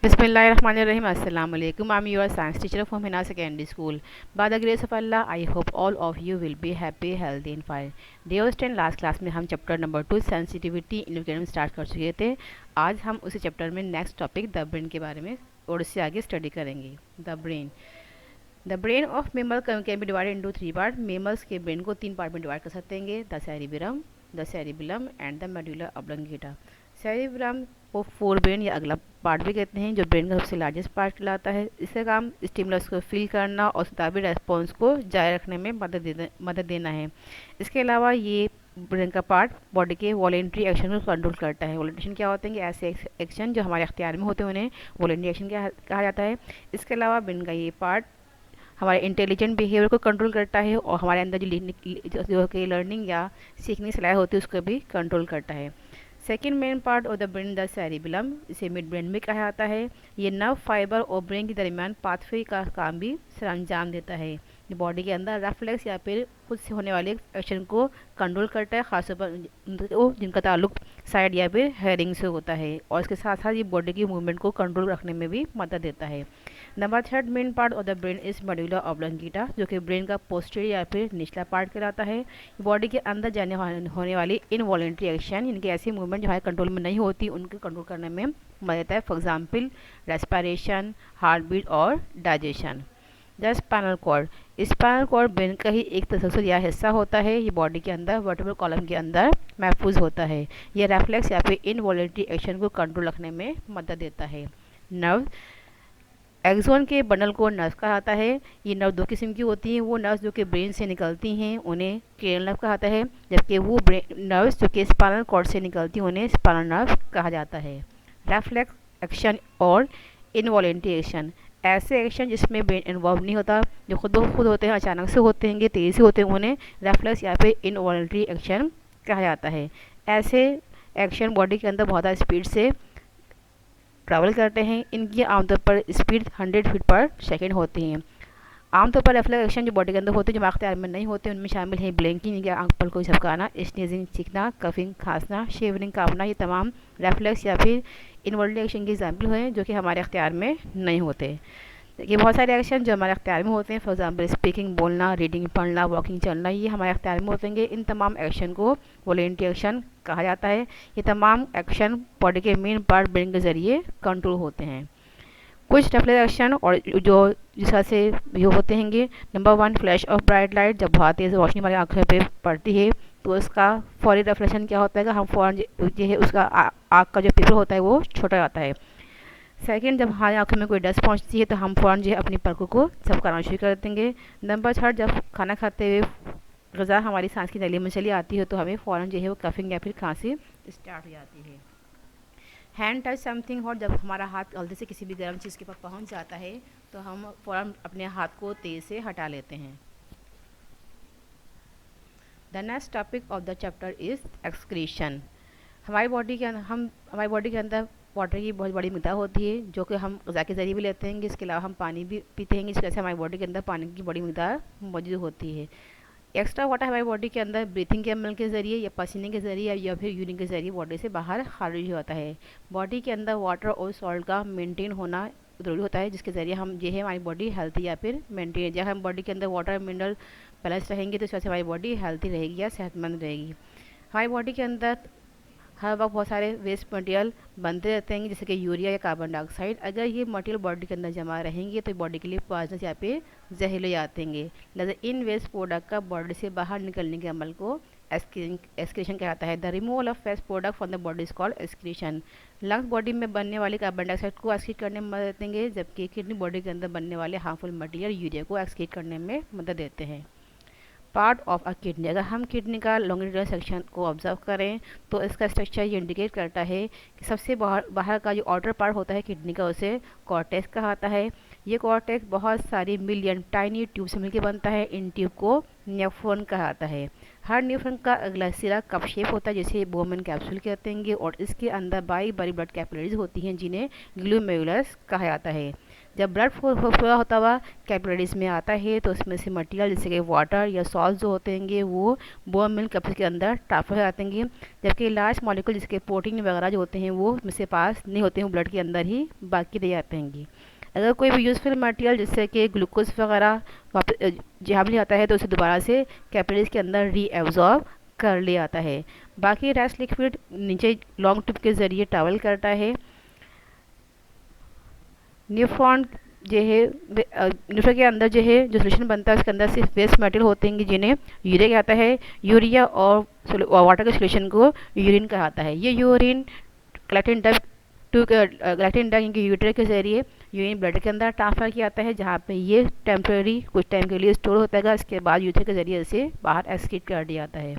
Bismillahirrahmanirrahim. Assalamu alaikum. I'm your science teacher from Hina Secondary School. By the grace of Allah, I hope all of you will be happy, healthy and fine. Dear student, last class में हम chapter number 2 sensitivity in start कर चुके थे। आज हम उसी chapter में next topic the brain के बारे में और उससे आगे स्टडी करेंगे। The brain of mammal can be divided into 3 part. Mammals के ब्रेन को 3 पार्ट में डिवाइड कर सकते हैं, the cerebellum and the medulla oblongata. Cerebrum को फोर ब्रेन या अगला पार्ट भी कहते हैं, जो ब्रेन का सबसे लार्जेस्ट पार्ट कहलाता है। इसका काम स्टिमुलस को फील करना और सताबी रेस्पॉन्स को जारी रखने में मदद देना है। इसके अलावा ये ब्रेन का पार्ट बॉडी के वॉलेंट्री एक्शन को कंट्रोल करता है। वॉलेंट्री एक्शन क्या होते हैं कि ऐसे एक्शन जो हमारे अख्तियार में होते हैं उन्हें वॉलेंट्री एक्शन कहा जाता है। इसके अलावा ब्रेन का ये पार्ट हमारे इंटेलिजेंट बिहेवियर को कंट्रोल करता है और हमारे अंदर जो कि लर्निंग या सीखने की सलाह होती है उसको भी कंट्रोल करता है। Second main part of the brain the cerebellum, इसे मिड ब्रेन भी कहा जाता है। ये नर्व फाइबर और ब्रेन के दरमियान पाथवे का काम भी अंजाम देता है। ये बॉडी के अंदर रेफ्लेक्स या फिर खुद से होने वाले एक्शन को कंट्रोल करता है, खासतौर पर जिनका ताल्लुक साइड या फिर हेयरिंग से होता है। और इसके साथ साथ ये बॉडी की मूवमेंट को कंट्रोल रखने में भी मदद देता है। Number third main part of the brain is medulla oblongata, जो कि ब्रेन का पोस्टीरियर या फिर निचला पार्ट कहलाता है। बॉडी के अंदर जाने होने वाली इनवॉलेंट्री एक्शन, इनकी ऐसी मूवमेंट जो हमारे कंट्रोल में नहीं होती, उनको कंट्रोल करने में मदद देता है। For example respiration, heart beat और digestion. The spinal cord, spinal cord brain का ही एक तसलसल या हिस्सा होता है। ये बॉडी के अंदर वर्टेब्रल कॉलम के अंदर महफूज होता है। यह रेफ्लेक्स या फिर इनवॉलेंट्री एक्शन को कंट्रोल रखने में मदद देता है। नर्व, एक्सोन के बंडल को नर्व कहा जाता है। ये नर्व दो किस्म की होती हैं। वो नर्व्स जो कि ब्रेन से निकलती हैं उन्हें क्रेनियल नर्व कहा जाता है, जबकि वो नर्व्स जो कि स्पाइनल कॉर्ड से निकलती हैं उन्हें स्पाइनल नर्व कहा जाता है। रेफ्लेक्स एक्शन और इनवॉलेंट्री एक्शन, ऐसे एक्शन जिसमें ब्रेन इन्वॉल्व नहीं होता, जो खुद ब खुद होते हैं, अचानक से होते हैं, तेज़ी से होते हैं, उन्हें रेफ्लेक्स या फिर इनवॉलेंट्री एक्शन कहा जाता है। ऐसे एक्शन बॉडी के अंदर बहुत ज़्यादा स्पीड से ट्रैवल करते हैं। इनकी आमतौर पर स्पीड 100 फीट पर सेकेंड होती हैं। आमतौर पर रेफ्लेक्स एक्शन जो बॉडी के अंदर होते हैं, जो हमारे अख्तियार में नहीं होते, उनमें शामिल हैं ब्लिंकिंग या आंख पर कोई झपकाना, स्नीजिंग चीखना, कफिंग खांसना, शेवरिंग कांपना। ये तमाम रेफ्लेक्स या फिर इनवॉल्ट्री एक्शन के एग्जाम्पल हैं जो कि हमारे अख्तियार में नहीं होते। ये बहुत सारे एक्शन जो हमारे अख्तियार में होते हैं, फॉर एग्जाम्पल स्पीकिंग बोलना, रीडिंग पढ़ना, वॉकिंग चलना, ये हमारे अख्तियार में होते हैं। इन तमाम एक्शन को वॉलेंट्री एक्शन कहा जाता है। ये तमाम एक्शन बॉडी के मेन पार्ट ब्रेन के जरिए कंट्रोल होते हैं। कुछ रेफ्लेक्स एक्शन और जो जिस तरह से ये होते हैं, number 1 flash of bright light, जब बहुत तेज़ रोशनी हमारी आँखों पे पड़ती है तो उसका फौरी रिफ्लेक्शन क्या होता है कि हम फ़ौरन जो है उसका आँख का जो पिपल होता है वो छोटा जाता है। सेकेंड, जब हमारी आँखों में कोई डस्ट पहुंचती है तो हम फ़ौरन जो है अपनी पलकों को झपकाना शुरू कर देंगे। नंबर 3, जब खाना खाते हुए ग़िज़ा हमारी सांस की नली में चली आती है तो हमें फ़ौरन जो है वो कफिंग या फिर खांसी स्टार्ट हो जाती है। हैंड टच समथिंग हॉट, जब हमारा हाथ गलती से किसी भी गर्म चीज़ के पास पहुंच जाता है तो हम फ़ौरन अपने हाथ को तेज़ से हटा लेते हैं। The next topic of the chapter is excretion. हमारी बॉडी के अंदर वाटर की बहुत बड़ी मिकदार होती है, जो कि हम ग़िज़ा के ज़रिए भी लेते हैं। इसके अलावा हम पानी भी पीते हैं, इस वजह से हमारी बॉडी के अंदर पानी की बड़ी मिकदार मौजूद होती है। एक्स्ट्रा वाटर हमारी बॉडी के अंदर ब्रीथिंग के अमल के ज़रिए या पसीने के ज़रिए या फिर यूरिन के ज़रिए बॉडी से बाहर खारिज होता है। बॉडी के अंदर वाटर और सॉल्ट का मेंटेन होना ज़रूरी होता है, जिसके ज़रिए हम जो है हमारी बॉडी हेल्थी या फिर मेंटेन, जब हम बॉडी के अंदर वाटर मिनरल बैलेंस रहेंगे तो इस वजह से हमारी बॉडी हेल्थी रहेगी या सेहतमंद रहेगी। हमारी बॉडी के अंदर हर वक्त बहुत सारे वेस्ट मटेरियल बनते रहते हैं, जैसे कि यूरिया या कार्बन डाइऑक्साइड। अगर ये मटेरियल बॉडी के अंदर जमा रहेंगे तो बॉडी के लिए पॉइजनस या फिर जहरीले जाते हैं। लिहाजा इन वेस्ट प्रोडक्ट का बॉडी से बाहर निकलने के अमल को एक्सक्रीशन कहलाता है। The removal of waste product from the body is called excretion. Lungs body में बनने वाले कार्बन डाइऑक्साइड को एक्सक्रीट करने में मदद देंगे, जबकि किडनी बॉडी के अंदर बनने वाले हार्मफुल मटेरियल यूरिया को एक्सक्रीट करने में मदद देते हैं। पार्ट ऑफ अ किडनी, अगर हम किडनी का लॉन्गिट्यूडनल सेक्शन को ऑब्जर्व करें तो इसका स्ट्रक्चर ये इंडिकेट करता है कि सबसे बाहर का जो आउटर पार्ट होता है किडनी का, उसे कॉर्टेक्स कहा जाता है। ये कॉर्टेक्स बहुत सारी मिलियन टाइनी ट्यूब से मिलकर बनता है। इन ट्यूब को नेफ्रॉन कहा जाता है। हर नेफ्रॉन का अगला सिरा कप शेप होता है, जिसे बोमेन कैप्सूल कहते हैं, और इसके अंदर बारी बारी ब्लड कैपिलरीज होती हैं जिन्हें ग्लोमेरुलस कहा जाता है। जब ब्लड फ्लो होता हुआ कैपिलरीज में आता है तो उसमें से मटेरियल जैसे कि वाटर या सॉल्ट जो होते हैं वो बोन मिल्क कैपिलरी के अंदर ट्रांसफर हो जाते हैं, जबकि लार्ज मॉलिक्यूल जिसके प्रोटीन वगैरह जो होते हैं वो उसमें से पास नहीं होते हैं, वो ब्लड के अंदर ही बाकी रह जाते हैं। अगर कोई भी यूज़फुल मटेरियल जैसे कि ग्लूकोज वगैरह वापस जहाँ भी आता है तो उसे दोबारा से कैपिलरीज के अंदर रीएब्जॉर्ब कर लिया जाता है। बाकी रेस्ट लिक्विड नीचे लॉन्ग ट्यूब के ज़रिए ट्रैवल करता है। न्यूफ्रॉन जो है न्यूफ्रॉन के अंदर जो है जो सोल्यूशन बनता है उसके अंदर सिर्फ वेस्ट मटेरियल होते हैं जिन्हें यूरिया कहता है। यूरिया और वाटर के सोल्यूशन को यूरिन कहता है। ये यूरिन कलेक्टिन डक्ट इनके यूटर के जरिए यूरिन ब्लड के अंदर ट्रांसफर किया जाता है, जहाँ पे ये टेम्प्रेरी कुछ टाइम के लिए स्टोर होता है। इसके बाद यूटर के जरिए इसे बाहर एक्सक्रीट कर दिया जाता है।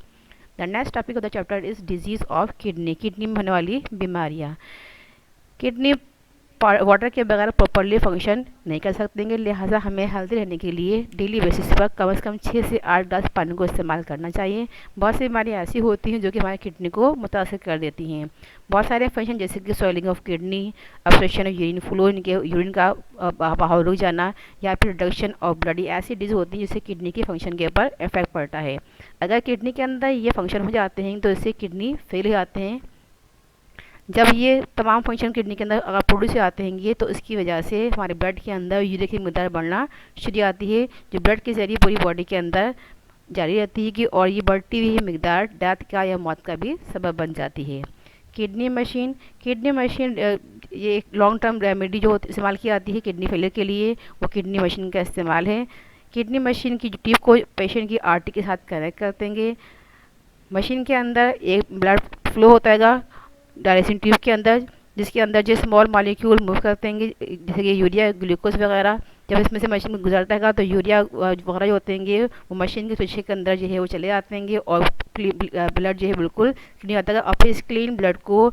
The next topic of the chapter is disease of kidney. Kidney में होने वाली बीमारियाँ। किडनी वाटर के बगैर प्रॉपरली फंक्शन नहीं कर सकते हैं, लिहाजा हमें हेल्दी रहने के लिए डेली बेसिस पर कम से कम 6 से 8 ग्लास पानी को इस्तेमाल करना चाहिए। बहुत सी बीमारियाँ ऐसी होती हैं जो कि हमारी किडनी को मुतासर कर देती हैं। बहुत सारे फंक्शन जैसे कि swelling of kidney, obstruction of urine flow, इनके यूरिन का बहाव रुक जाना, या फिर रिडक्शन ऑफ ब्लडी, ऐसी डिजीज होती हैं जिससे किडनी के फंक्शन के ऊपर इफेक्ट पड़ता है। अगर किडनी के अंदर ये फंक्शन हो जाते हैं तो इससे किडनी फेल हो जाते हैं। जब ये तमाम फंक्शन किडनी के अंदर अगर प्रोड्यूस आते हैं तो इसकी वजह से हमारे ब्लड के अंदर यूरिया की मकदार बढ़ना शुरू आती है, जो ब्लड के जरिए पूरी बॉडी के अंदर जारी रहती है और ये बढ़ती हुई मकदार डेथ का या मौत का भी सबब बन जाती है। किडनी मशीन ये एक लॉन्ग टर्म रेमेडी जो इस्तेमाल की जाती है किडनी फेलियर के लिए, वो किडनी मशीन का इस्तेमाल है। किडनी मशीन की ट्यूब को पेशेंट की आर्टरी के साथ कनेक्ट करते हैं। मशीन के अंदर एक ब्लड फ्लो होता है डायलिसिस ट्यूब के अंदर, जिसके अंदर जो स्मॉल मॉलिक्यूल मूव करते हैं जैसे कि यूरिया, ग्लूकोज वगैरह। जब इसमें से मशीन में गुजरता है तो यूरिया वगैरह जो होते हैं वो मशीन के स्विच के अंदर जो है वो चले जाते हैं और ब्लड जो है बिल्कुल क्लीन आता है, और फिर इस क्लीन ब्लड को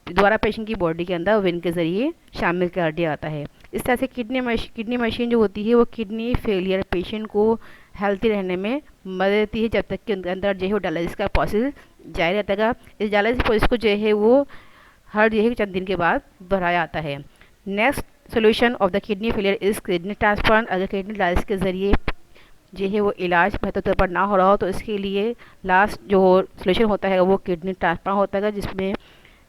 दोबारा पेशेंट की बॉडी के अंदर वेन के ज़रिए शामिल कर दिया जाता है। इस तरह से किडनी मशीन जो होती है वो किडनी फेलियर पेशेंट को हेल्थी रहने में मदद देती है, जब तक कि उनके अंदर जो है वो डायलिसिस का प्रोसेस जारी रहता है। इस डायलिसिस प्रोसेस को जो है वो हर जो है चंद दिन के बाद बढ़ाया जाता है। Next solution of the kidney failure is kidney transplant. अगर किडनी डायलिसिस के ज़रिए जो है वो इलाज बेहतर तौर पर ना हो रहा हो तो इसके लिए लास्ट जो सोल्यूशन होता है वो किडनी ट्रांसप्लांट होता है, जिसमें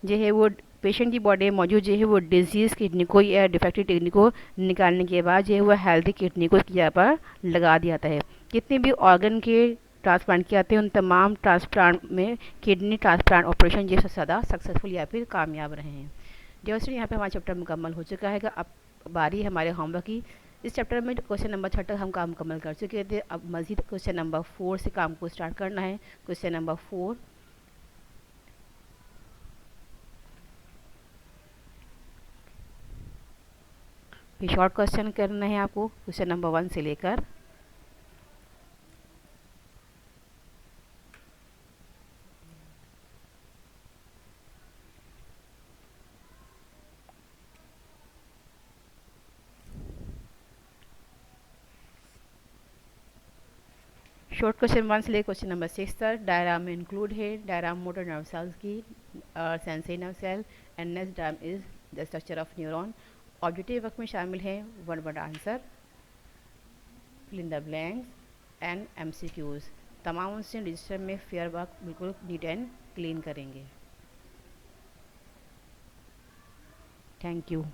जो है वो पेशेंट की बॉडी में मौजूद जो है वो डिजीज़ किडनी को या डिफेक्टिव किडनी को निकालने के बाद जो है वो हेल्दी किडनी को इसकी जगह पर लगा दिया जाता है। जितने भी ऑर्गन के ट्रांसप्लांट किए जाते हैं उन तमाम ट्रांसप्लांट में किडनी ट्रांसप्लांट ऑपरेशन जो सबसे ज़्यादा सक्सेसफुल या फिर कामयाब रहे हैं। दोस्तों यहाँ पे हमारा चैप्टर मुकम्मल हो चुका है। अब बारी हमारे होमवर्क की। इस चैप्टर में क्वेश्चन नंबर 6 तक हम काम मुकम्मल कर चुके थे। अब मज़ीद क्वेश्चन नंबर 4 से काम को स्टार्ट करना है। क्वेश्चन नंबर 4, फिर शॉर्ट क्वेश्चन करना है आपको क्वेश्चन नंबर 1 से लेकर शॉर्ट क्वेश्चन 1 से लेकर क्वेश्चन नंबर 6 तक। डायग्राम में इंक्लूड है डायग्राम मोटर नर्व सेल्स की, sensory nerve cell, and next diagram is the structure of neuron. Objective work में शामिल है one word answer, fill in the blanks and MCQs। तमाम उससे रजिस्टर में फेयर वर्क बिल्कुल नीट एंड क्लीन करेंगे। Thank you.